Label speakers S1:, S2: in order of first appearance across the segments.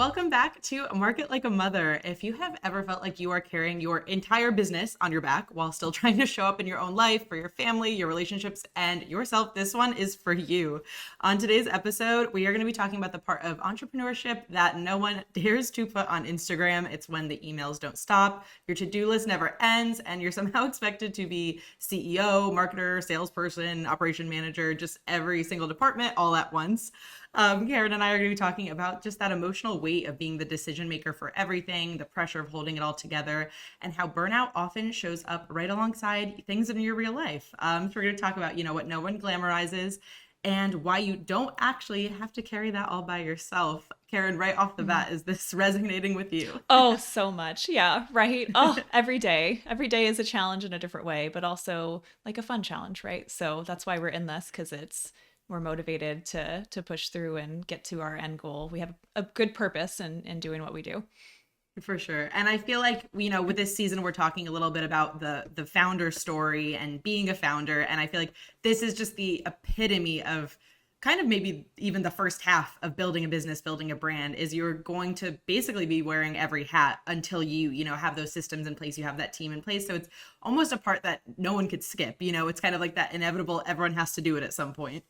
S1: welcome back to Market Like a Mother. If you have ever felt like you are carrying your entire business on your back while still trying to show up in your own life, for your family, your relationships, and yourself, this one is for you. On today's episode, we are going to be talking about the part of entrepreneurship that no one dares to put on Instagram. It's when the emails don't stop, your to-do list never ends, and you're somehow expected to be CEO, marketer, salesperson, operation manager, just every single department all at once. Karen and I are going to be talking about just that emotional weight of being the decision maker for everything, the pressure of holding it all together, and how burnout often shows up right alongside things in your real life. So we're going to talk about, what no one glamorizes and why you don't actually have to carry that all by yourself. Karen, right off the bat, is this resonating with you?
S2: Oh, so much. Yeah, right. Oh, every day. Every day is a challenge in a different way, but also like a fun challenge, right? So that's why we're in this, because we're motivated to push through and get to our end goal. We have a good purpose in doing what we do.
S1: For sure. And I feel like, with this season, we're talking a little bit about the founder story and being a founder. And I feel like this is just the epitome of kind of maybe even the first half of building a business, building a brand, is you're going to basically be wearing every hat until you have those systems in place, you have that team in place. So it's almost a part that no one could skip. It's kind of like that inevitable, everyone has to do it at some point.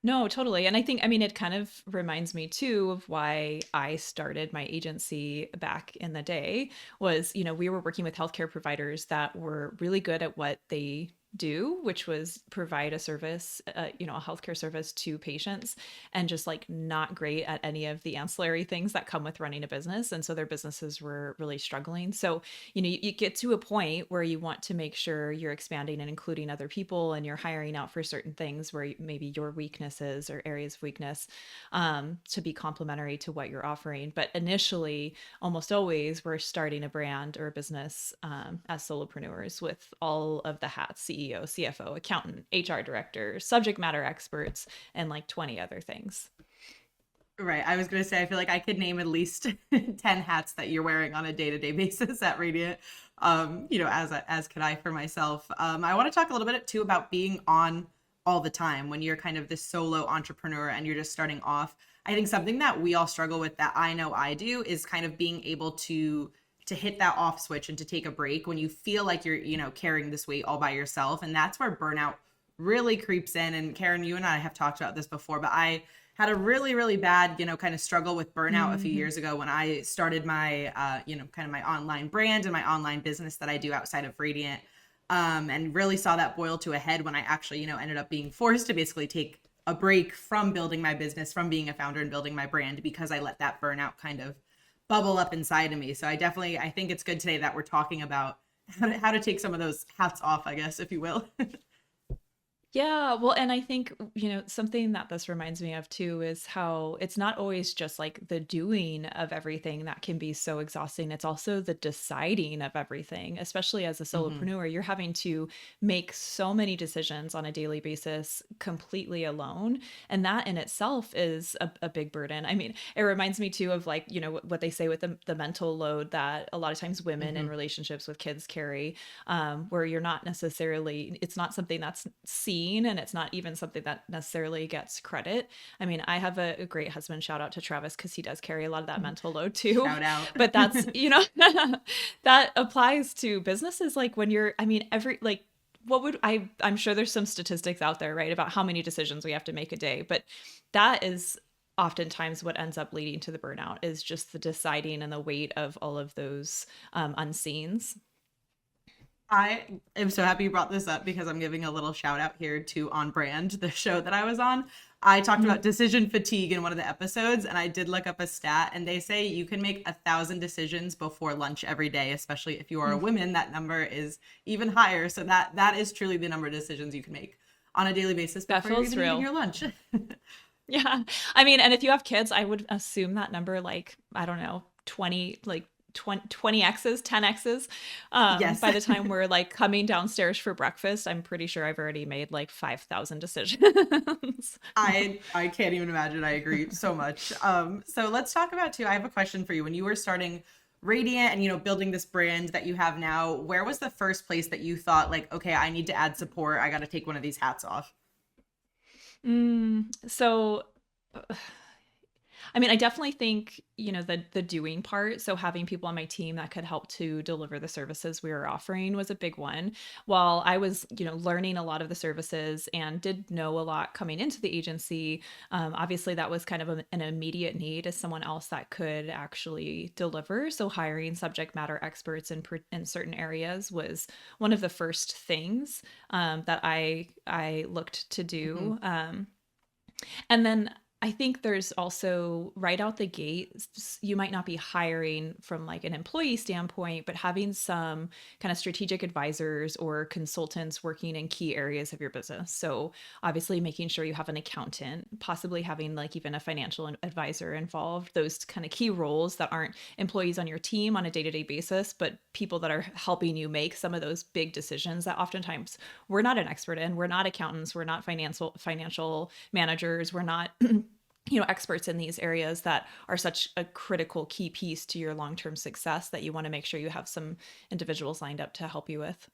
S2: No, totally. And I mean, it kind of reminds me too of why I started my agency back in the day was, we were working with healthcare providers that were really good at what they do, which was provide a service, a healthcare service to patients, and just like not great at any of the ancillary things that come with running a business. And so their businesses were really struggling. So, you get to a point where you want to make sure you're expanding and including other people, and you're hiring out for certain things where maybe your weaknesses or areas of weakness to be complementary to what you're offering. But initially, almost always, we're starting a brand or a business as solopreneurs with all of the hats: CEO, CFO, accountant, HR director, subject matter experts, and like 20 other things.
S1: Right. I was going to say, I feel like I could name at least 10 hats that you're wearing on a day-to-day basis at Radiant, as could I for myself. I want to talk a little bit too about being on all the time when you're kind of this solo entrepreneur and you're just starting off. I think something that we all struggle with, that I know I do, is kind of being able to hit that off switch and to take a break when you feel like you're, carrying this weight all by yourself. And that's where burnout really creeps in. And Karen, you and I have talked about this before, but I had a really, really bad, kind of struggle with burnout a few
S2: Mm-hmm.
S1: years ago when I started my, kind of my online brand and my online business that I do outside of Radiant. And really saw that boil to a head when I actually, ended up being forced to basically take a break from building my business, from being a founder and building my brand, because I let that burnout kind of bubble up inside of me. So I think it's good today that we're talking about how to take some of those hats off, I guess, if you will.
S2: Yeah, well, and I think, something that this reminds me of too is how it's not always just like the doing of everything that can be so exhausting. It's also the deciding of everything, especially as a
S1: Mm-hmm.
S2: solopreneur. You're having to make so many decisions on a daily basis completely alone. And that in itself is a big burden. I mean, it reminds me too of like, what they say with the mental load that a lot of times women in
S1: Mm-hmm.
S2: relationships with kids carry, where you're not necessarily, it's not something that's seen, and it's not even something that necessarily gets credit. I mean, I have a great husband, shout out to Travis, because he does carry a lot of that mental load too.
S1: Shout out.
S2: But that's, that applies to businesses. Like when you're, I mean, every, like, what would I'm sure there's some statistics out there, right, about how many decisions we have to make a day, but that is oftentimes what ends up leading to the burnout, is just the deciding and the weight of all of those unseens.
S1: I am so happy you brought this up because I'm giving a little shout out here to On Brand, the show that I was on. I talked about decision fatigue in one of the episodes, and I did look up a stat, and they say you can make 1,000 decisions before lunch every day, especially if you are a woman. That number is even higher. So that is truly the number of decisions you can make on a daily basis
S2: That
S1: before you're
S2: feels
S1: even eating
S2: real.
S1: your lunch.
S2: Yeah. I mean, and if you have kids, I would assume that number, like, I don't know, 20, like 20 X's, 10 X's.
S1: Yes.
S2: By the time we're like coming downstairs for breakfast, I'm pretty sure I've already made like 5,000 decisions.
S1: I can't even imagine. I agree so much. So let's talk about too. I have a question for you. When you were starting Radiant and building this brand that you have now, where was the first place that you thought like, okay, I need to add support. I got to take one of these hats off.
S2: So I mean, I definitely think, the doing part, so having people on my team that could help to deliver the services we were offering was a big one. While I was, learning a lot of the services and did know a lot coming into the agency, obviously that was kind of an immediate need as someone else that could actually deliver. So hiring subject matter experts in certain areas was one of the first things that I looked to
S1: Hmm.
S2: do. And then I think there's also right out the gate, you might not be hiring from like an employee standpoint, but having some kind of strategic advisors or consultants working in key areas of your business. So obviously making sure you have an accountant, possibly having like even a financial advisor involved, those kind of key roles that aren't employees on your team on a day-to-day basis, but people that are helping you make some of those big decisions that oftentimes we're not an expert in. We're not accountants, we're not financial managers, we're not experts in these areas that are such a critical key piece to your long-term success that you want to make sure you have some individuals lined up to help you with.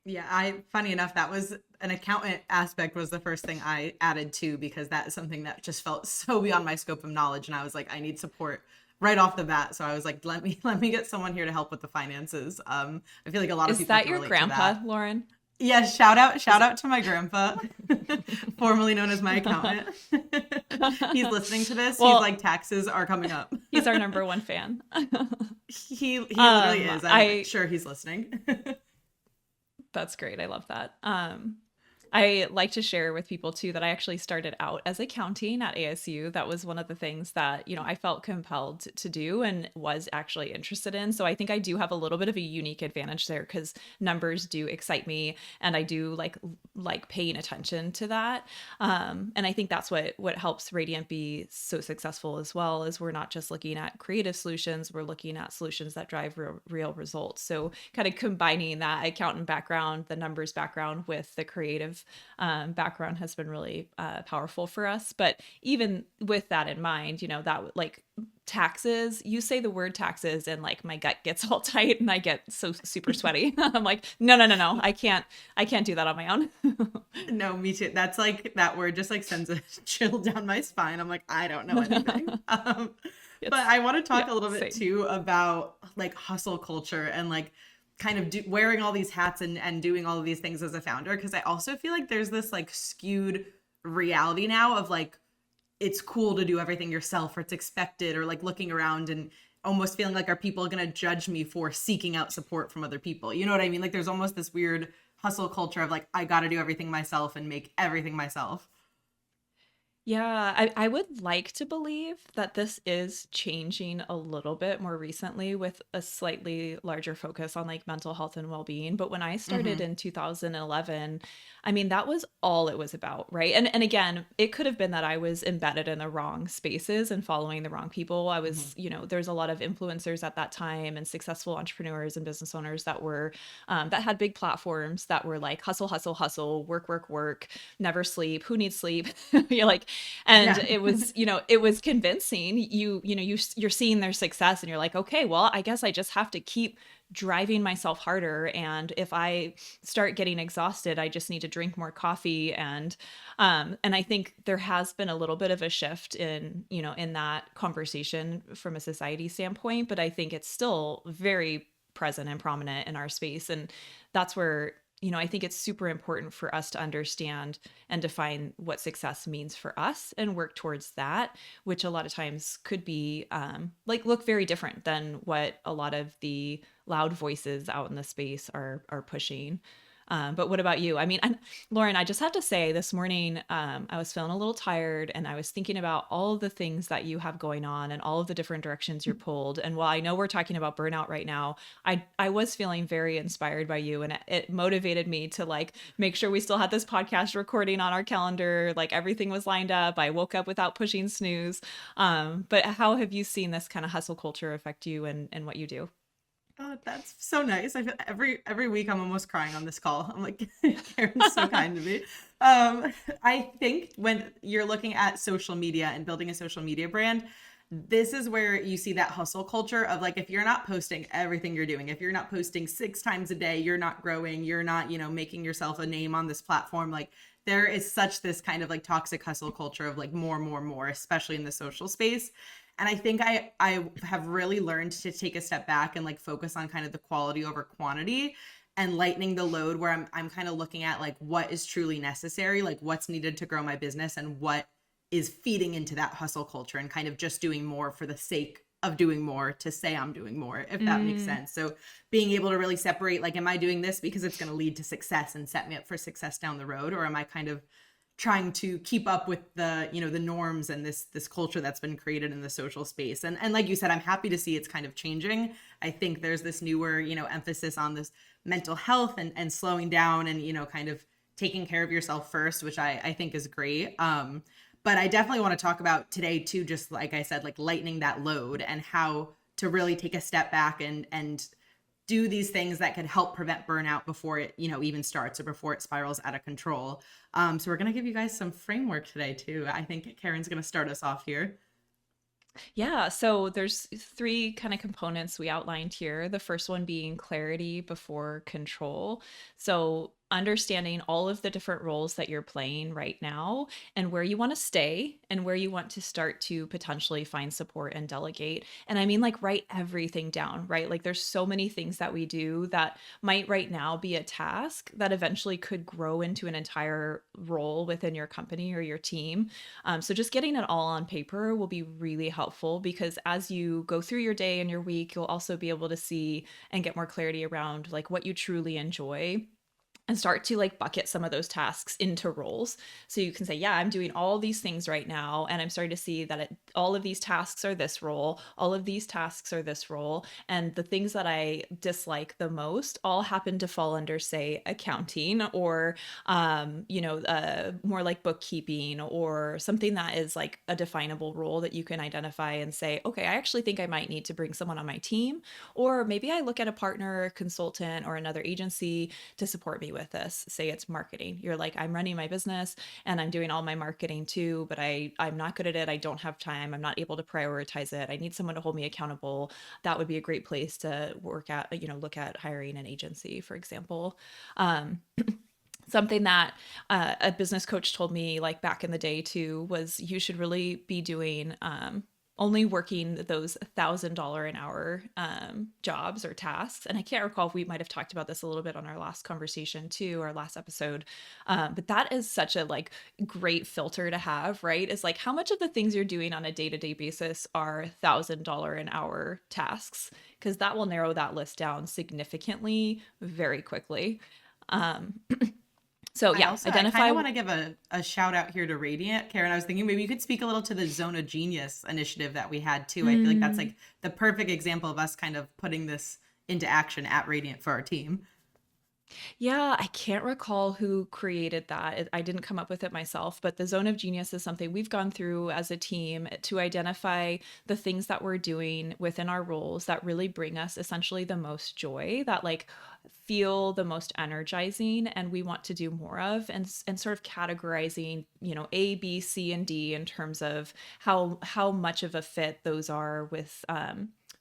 S1: Yeah, funny enough, that was an accountant aspect was the first thing I added to because that is something that just felt so beyond my scope of knowledge. And I was like, I need support right off the bat. So I was like, let me get someone here to help with the finances. I feel like a lot of
S2: Is
S1: people
S2: that
S1: can
S2: your
S1: relate to
S2: grandpa,
S1: that.
S2: Lauren?
S1: Yeah,
S2: Is
S1: shout out to my grandpa, formerly known as my accountant. He's listening to this. He's
S2: well,
S1: like, taxes are coming up.
S2: he's our number one fan.
S1: He literally is. I'm
S2: I
S1: sure he's listening.
S2: That's great. I love that. I like to share with people too that I actually started out as accounting at ASU. That was one of the things that, I felt compelled to do and was actually interested in. So I think I do have a little bit of a unique advantage there because numbers do excite me and I do like paying attention to that. And I think that's what helps Radiant be so successful as well is we're not just looking at creative solutions, we're looking at solutions that drive real results. So kind of combining that accountant background, the numbers background with the creative background has been really powerful for us. But even with that in mind, that like taxes, you say the word taxes and like my gut gets all tight and I get so super sweaty. I'm like, no, no, no, no. I can't do that on my own.
S1: No, me too. That's like that word just like sends a chill down my spine. I'm like, I don't know anything. But
S2: It's
S1: I want to talk
S2: yeah,
S1: a little bit
S2: same.
S1: too about like hustle culture and like kind of wearing all these hats and doing all of these things as a founder. Cause I also feel like there's this like skewed reality now of like, it's cool to do everything yourself or it's expected or like looking around and almost feeling like are people going to judge me for seeking out support from other people, you know what I mean? Like there's almost this weird hustle culture of like I got to do everything myself and make everything myself.
S2: Yeah, I would like to believe that this is changing a little bit more recently with a slightly larger focus on like mental health and well-being. But when I started
S1: Mm-hmm.
S2: in 2011, I mean, that was all it was about, right? And again, it could have been that I was embedded in the wrong spaces and following the wrong people. I
S1: Mm-hmm.
S2: was, there's a lot of influencers at that time and successful entrepreneurs and business owners that were that had big platforms that were like hustle, hustle, hustle, work, work, work, never sleep. Who needs sleep? You're like, and
S1: Yeah.
S2: it was, it was convincing. You're seeing their success, and you're like, okay, well, I guess I just have to keep driving myself harder. And if I start getting exhausted, I just need to drink more coffee. And I think there has been a little bit of a shift in, in that conversation from a society standpoint, but I think it's still very present and prominent in our space. And that's where, I think it's super important for us to understand and define what success means for us and work towards that, which a lot of times could be like look very different than what a lot of the loud voices out in the space are pushing. But what about you? I mean, Lauren, I just have to say this morning, I was feeling a little tired and I was thinking about all of the things that you have going on and all of the different directions you're pulled. And while I know we're talking about burnout right now, I was feeling very inspired by you and it motivated me to like make sure we still had this podcast recording on our calendar. Like everything was lined up. I woke up without pushing snooze. But how have you seen this kind of hustle culture affect you and what you do?
S1: Oh, that's so nice. I feel every week I'm almost crying on this call. I'm like, Karen's so kind to me. I think when you're looking at social media and building a social media brand, this is where you see that hustle culture of like if you're not posting everything you're doing, if you're not posting 6 times a day, you're not growing, you're not, making yourself a name on this platform. Like there is such this kind of like toxic hustle culture of like more, more, more, especially in the social space. And I think I have really learned to take a step back and like focus on kind of the quality over quantity and lightening the load, where I'm kind of looking at like what is truly necessary, like what's needed to grow my business and what is feeding into that hustle culture, and kind of just doing more for the sake of doing more to say I'm doing more, if that makes
S2: Mm,
S1: sense. So being able to really separate, like, am I doing this because it's going to lead to success and set me up for success down the road? Or am I kind of trying to keep up with the, the norms and this culture that's been created in the social space? And like you said, I'm happy to see it's kind of changing. I think there's this newer, emphasis on this mental health and slowing down and, kind of taking care of yourself first, which I think is great. But I definitely want to talk about today too, just like I said, like lightening that load and how to really take a step back and do these things that could help prevent burnout before it, even starts, or before it spirals out of control. So we're going to give you guys some framework today too. I think Karen's going to start us off here.
S2: yeah, so there's three kind of components we outlined here. The first one being clarity before control. So understanding all of the different roles that you're playing right now and where you want to stay and where you want to start to potentially find support and delegate. And I mean, like, write everything down, right? Like, there's so many things that we do that might right now be a task that eventually could grow into an entire role within your company or your team. So just getting it all on paper will be really helpful, because as you go through your day and your week, you'll also be able to see and get more clarity around like what you truly enjoy, and start to like bucket some of those tasks into roles. So you can say, yeah, I'm doing all these things right now, and I'm starting to see that all of these tasks are this role, all of these tasks are this role, and the things that I dislike the most all happen to fall under, say, accounting, or more like bookkeeping, or something that is like a definable role that you can identify and say, okay, I actually think I might need to bring someone on my team, or maybe I look at a partner, consultant, or another agency to support me with this. Say it's marketing. You're like, I'm running my business and I'm doing all my marketing too, but I'm not good at it. I don't have time. I'm not able to prioritize it. I need someone to hold me accountable. That would be a great place to work at, look at hiring an agency, for example. Um, Something that a business coach told me like back in the day too was you should really be doing only working those $1,000 an hour jobs or tasks. And I can't recall if we might have talked about this a little bit on our last conversation too, our last episode. But that is such a like great filter to have, right? Is like, how much of the things you're doing on a day-to-day basis are $1,000 an hour tasks? Because that will narrow that list down significantly very quickly. Um, so yeah,
S1: I kind
S2: identify.
S1: of want to give a shout out here to Radiant. Karen, I was thinking maybe you could speak a little to the Zone of Genius initiative that we had too. I feel like that's
S2: Mm,
S1: like the perfect example of us kind of putting this into action at Radiant for our team.
S2: yeah, I can't recall who created that. I didn't come up with it myself, but the zone of genius is something we've gone through as a team to identify the things that we're doing within our roles that really bring us essentially the most joy, that like feel the most energizing and we want to do more of, and sort of categorizing, A, B, C, and D in terms of how much of a fit those are with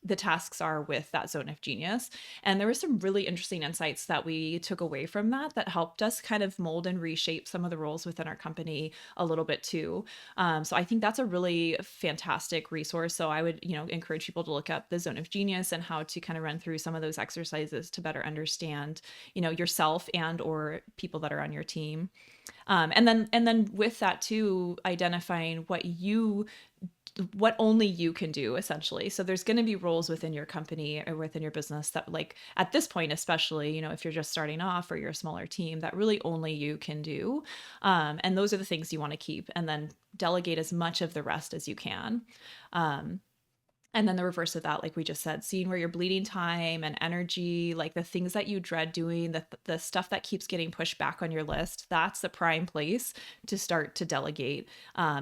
S2: the tasks are with that zone of genius. And there were some really interesting insights that we took away from that helped us kind of mold and reshape some of the roles within our company a little bit too. So I think that's a really fantastic resource. So I would, encourage people to look up the zone of genius and how to kind of run through some of those exercises to better understand, yourself and or people that are on your team. And then with that too, identifying what only you can do essentially. So there's going to be roles within your company or within your business that, like, at this point especially, if you're just starting off or you're a smaller team, that really only you can do. And those are the things you want to keep, and then delegate as much of the rest as you can. um, and then the reverse of that, like we just said, seeing where you're bleeding time and energy, like the things that you dread doing, the stuff that keeps getting pushed back on your list, that's the prime place to start to delegate,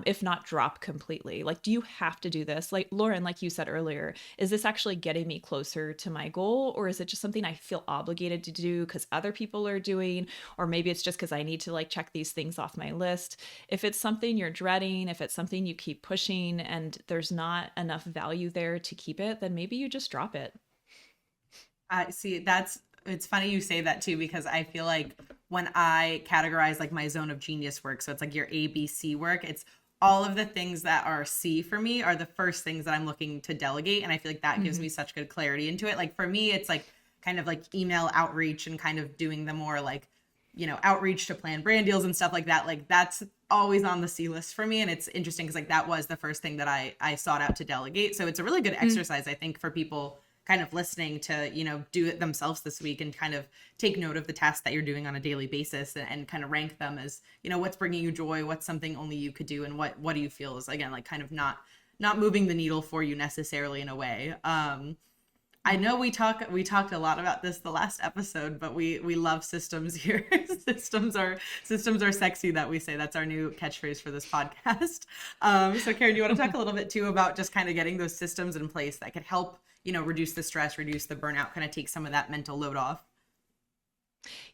S2: if not drop completely. Like, do you have to do this? Like, Lauren, like you said earlier, is this actually getting me closer to my goal? Or is it just something I feel obligated to do because other people are doing? Or maybe it's just because I need to like check these things off my list. If it's something you're dreading, if it's something you keep pushing and there's not enough value there to keep it, then maybe you just drop it.
S1: See, it's funny you say that too, because I feel like when I categorize like my zone of genius work. So it's like your ABC work. It's all of the things that are C for me are the first things that I'm looking to delegate. And I feel like that gives me
S2: Hmm.
S1: such good clarity into it. Like for me, it's like kind of like email outreach and kind of doing the more like, outreach to plan brand deals and stuff like that. Like that's always on the C list for me. And it's interesting because like that was the first thing that I sought out to delegate. So it's a really good exercise, I think, for people kind of listening to, do it themselves this week and kind of take note of the tasks that you're doing on a daily basis and kind of rank them as, what's bringing you joy, what's something only you could do, and what do you feel is, again, like kind of not moving the needle for you necessarily in a way. I know we talked a lot about this the last episode, but we love systems here. systems are sexy, that we say. That's our new catchphrase for this podcast. So Karen, do you want to talk a little bit too about just kind of getting those systems in place that could help, reduce the stress, reduce the burnout, kind of take some of that mental load off?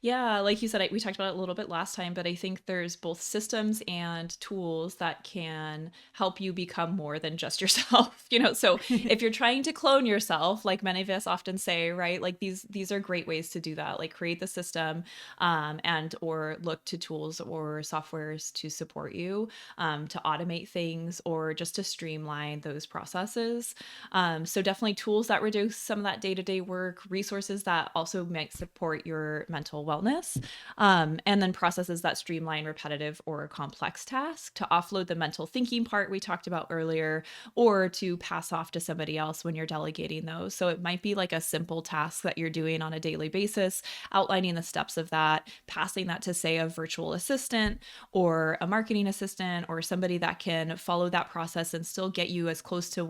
S2: Yeah, like you said, we talked about it a little bit last time, but I think there's both systems and tools that can help you become more than just yourself. So if you're trying to clone yourself, like many of us often say, right, like these are great ways to do that. Like create the system, and or look to tools or softwares to support you, to automate things or just to streamline those processes. So definitely tools that reduce some of that day-to-day work, resources that also might support your mental wellness, and then processes that streamline repetitive or complex tasks to offload the mental thinking part we talked about earlier, or to pass off to somebody else when you're delegating those. So it might be like a simple task that you're doing on a daily basis, outlining the steps of that, passing that to, say, a virtual assistant or a marketing assistant or somebody that can follow that process and still get you as close to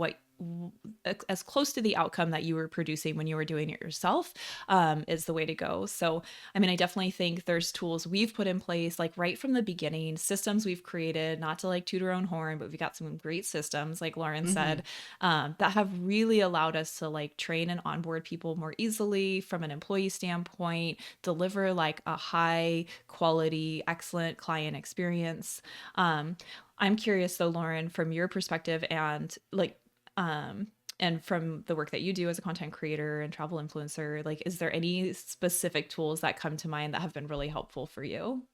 S2: the outcome that you were producing when you were doing it yourself, is the way to go. So, I mean, I definitely think there's tools we've put in place, like right from the beginning, systems we've created, not to like toot our own horn, but we've got some great systems, like Lauren
S1: Hmm.
S2: said, that have really allowed us to like train and onboard people more easily from an employee standpoint, deliver like a high quality, excellent client experience. Um, I'm curious though, Lauren, from your perspective um, and from the work that you do as a content creator and travel influencer, like, is there any specific tools that come to mind that have been really helpful for you?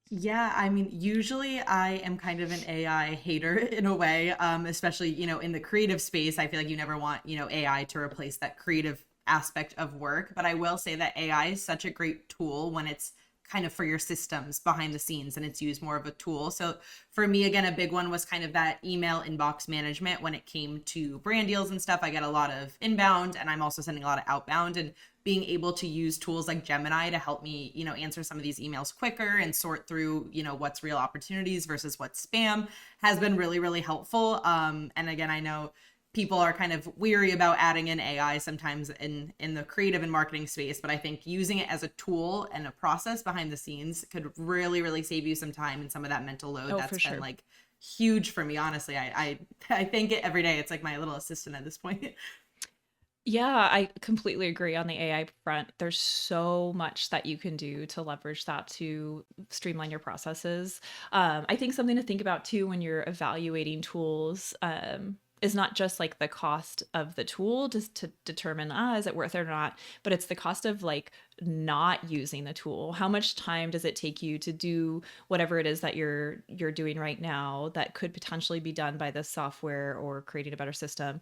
S1: Yeah, I mean, usually I am kind of an AI hater in a way, especially, in the creative space. I feel like you never want, AI to replace that creative aspect of work. But I will say that AI is such a great tool when it's kind of for your systems behind the scenes and it's used more of a tool. So for me, again, a big one was kind of that email inbox management when it came to brand deals and stuff. I get a lot of inbound and I'm also sending a lot of outbound, and being able to use tools like Gemini to help me, answer some of these emails quicker and sort through, what's real opportunities versus what's spam has been really, really helpful. And again, I know people are kind of weary about adding in AI sometimes in the creative and marketing space, but I think using it as a tool and a process behind the scenes could really, really save you some time and some of that mental load
S2: Oh,
S1: that's
S2: for
S1: been
S2: sure.
S1: like huge for me. Honestly, I thank it every day. It's like my little assistant at this point.
S2: Yeah, I completely agree on the AI front. There's so much that you can do to leverage that to streamline your processes. I think something to think about too when you're evaluating tools, is not just like the cost of the tool just to determine, is it worth it or not, but it's the cost of like not using the tool. How much time does it take you to do whatever it is that you're doing right now that could potentially be done by this software or creating a better system?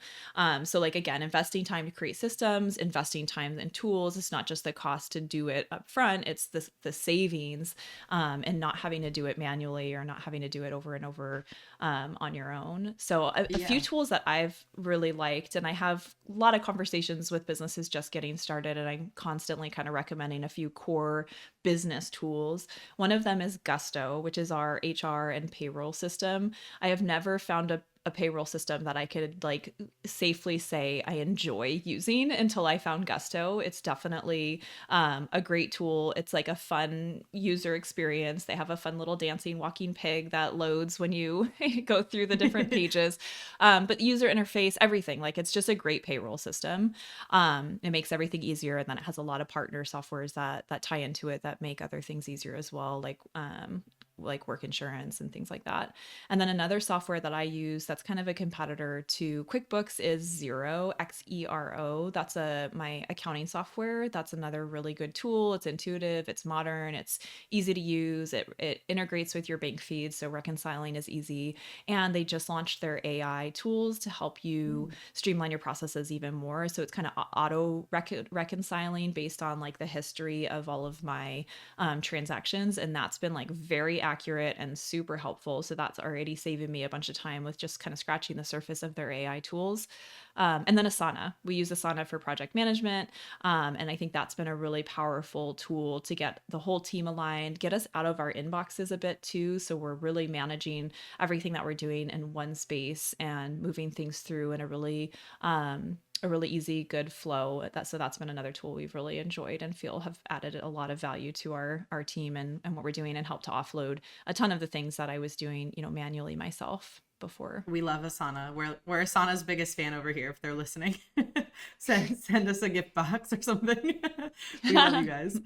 S2: So like again, investing time to create systems, investing time in tools. It's not just the cost to do it up front, it's the savings, and not having to do it manually or not having to do it over and over, on your own. So a few
S1: Yeah.
S2: tools that I've really liked, and I have a lot of conversations with businesses just getting started, and I'm constantly kind of recommending a few core business tools. One of them is Gusto, which is our HR and payroll system. I have never found a payroll system that I could like safely say I enjoy using until I found Gusto. It's definitely, a great tool. It's like a fun user experience. They have a fun little dancing walking pig that loads when you go through the different pages. But user interface, everything, like it's just a great payroll system. It makes everything easier, and then it has a lot of partner softwares that tie into it that make other things easier as well, like like work insurance and things like that. And then another software that I use that's kind of a competitor to QuickBooks is Xero, Xero. That's my accounting software. That's another really good tool. It's intuitive, it's modern, it's easy to use. It integrates with your bank feeds, so reconciling is easy. And they just launched their AI tools to help you streamline your processes even more. So it's kind of auto reconciling based on like the history of all of my transactions, and that's been like very accurate and super helpful. So that's already saving me a bunch of time with just kind of scratching the surface of their AI tools. And then Asana. We use Asana for project management. And I think that's been a really powerful tool to get the whole team aligned, get us out of our inboxes a bit too. So we're really managing everything that we're doing in one space and moving things through in a really easy, good flow. So that's been another tool we've really enjoyed and feel have added a lot of value to our team and what we're doing, and helped to offload a ton of the things that I was doing, manually myself before.
S1: We love Asana. We're Asana's biggest fan over here. If they're listening, send us a gift box or something. We love you guys.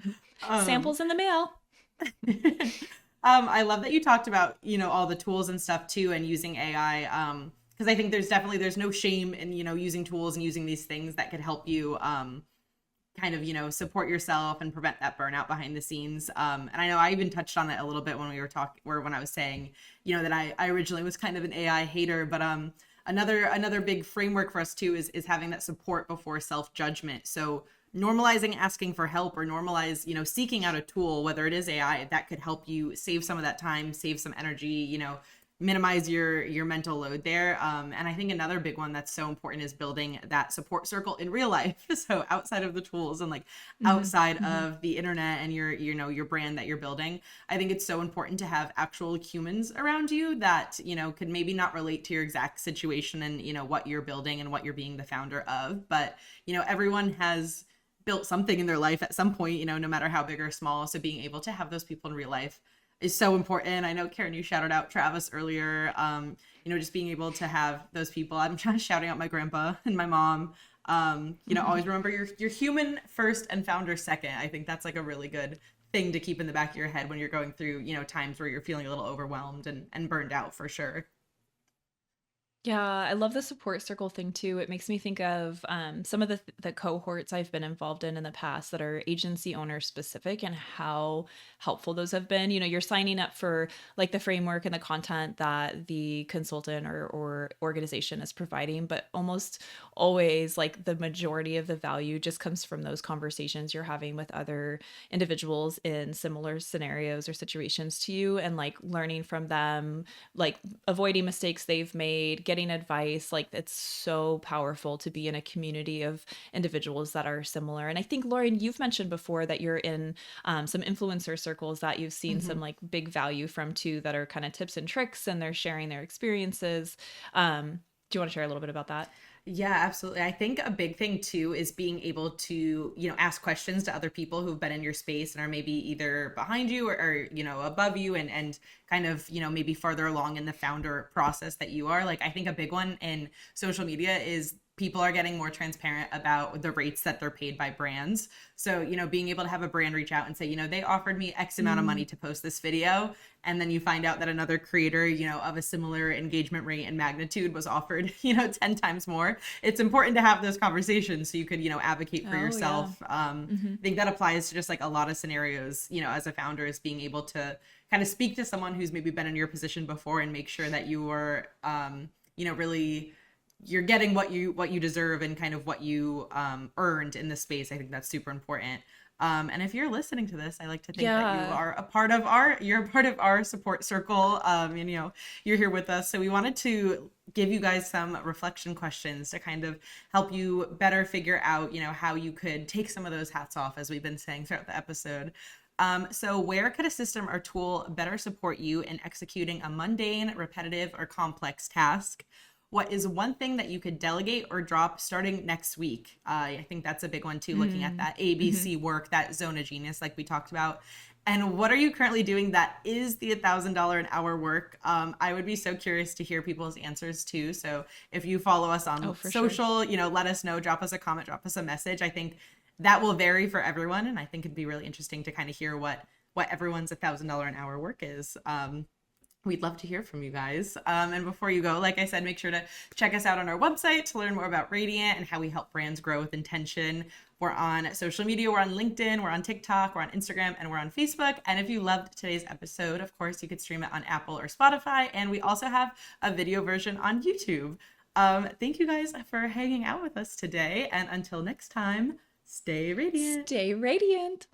S2: Samples in the mail.
S1: I love that you talked about, all the tools and stuff too, and using AI. Because I think there's no shame in, using tools and using these things that could help you kind of, support yourself and prevent that burnout behind the scenes. And I know I even touched on it a little bit when we were talking, or when I was saying, that I originally was kind of an AI hater, but another big framework for us too is having that support before self-judgment. So normalizing asking for help, or normalize, seeking out a tool, whether it is AI, that could help you save some of that time, save some energy, minimize your mental load there. And I think another big one that's so important is building that support circle in real life. So outside of the tools and like outside of the internet and your brand that you're building, I think it's so important to have actual humans around you that, could maybe not relate to your exact situation and, what you're building and what you're being the founder of. But, everyone has built something in their life at some point, no matter how big or small. So being able to have those people in real life is so important. I know, Karen, you shouted out Travis earlier. Just being able to have those people. I'm trying to shouting out my grandpa and my mom. Always remember you're human first and founder second. I think that's like a really good thing to keep in the back of your head when you're going through, times where you're feeling a little overwhelmed and burned out, for sure.
S2: Yeah, I love the support circle thing too. It makes me think of some of the cohorts I've been involved in the past that are agency owner specific, and how helpful those have been. You're signing up for like the framework and the content that the consultant or organization is providing, but almost always like the majority of the value just comes from those conversations you're having with other individuals in similar scenarios or situations to you, and like learning from them, like avoiding mistakes they've made, getting advice. Like it's so powerful to be in a community of individuals that are similar. And I think, Lauren, you've mentioned before that you're in some influencer circles that you've seen some like big value from too, that are kind of tips and tricks, and they're sharing their experiences. Do you want to share a little bit about that?
S1: Yeah, absolutely. I think a big thing too is being able to, ask questions to other people who've been in your space and are maybe either behind you or above you, and kind of, maybe farther along in the founder process that you are. Like, I think a big one in social media is people are getting more transparent about the rates that they're paid by brands. So, being able to have a brand reach out and say, they offered me X amount of money to post this video. And then you find out that another creator, of a similar engagement rate and magnitude was offered, 10 times more. It's important to have those conversations so you could, advocate for yourself.
S2: Yeah.
S1: I think that applies to just like a lot of scenarios, as a founder, is being able to kind of speak to someone who's maybe been in your position before and make sure that you are, really, you're getting what you deserve and kind of what you earned in the space. I think that's super important. And if you're listening to this, I like to think that you are a part of our support circle. And you're here with us. So we wanted to give you guys some reflection questions to kind of help you better figure out, how you could take some of those hats off, as we've been saying throughout the episode. So where could a system or tool better support you in executing a mundane, repetitive, or complex task? What is one thing that you could delegate or drop starting next week? I think that's a big one too, looking at that ABC work, that zone of genius, like we talked about. And what are you currently doing that is the $1,000 an hour work? I would be so curious to hear people's answers too. So if you follow us on social, let us know, drop us a comment, drop us a message. I think that will vary for everyone. And I think it'd be really interesting to kind of hear what what everyone's $1,000 an hour work is. We'd love to hear from you guys. And before you go, like I said, make sure to check us out on our website to learn more about Radiant and how we help brands grow with intention. We're on social media. We're on LinkedIn. We're on TikTok. We're on Instagram. And we're on Facebook. And if you loved today's episode, of course, you could stream it on Apple or Spotify. And we also have a video version on YouTube. Thank you guys for hanging out with us today. And until next time, stay radiant.
S2: Stay radiant.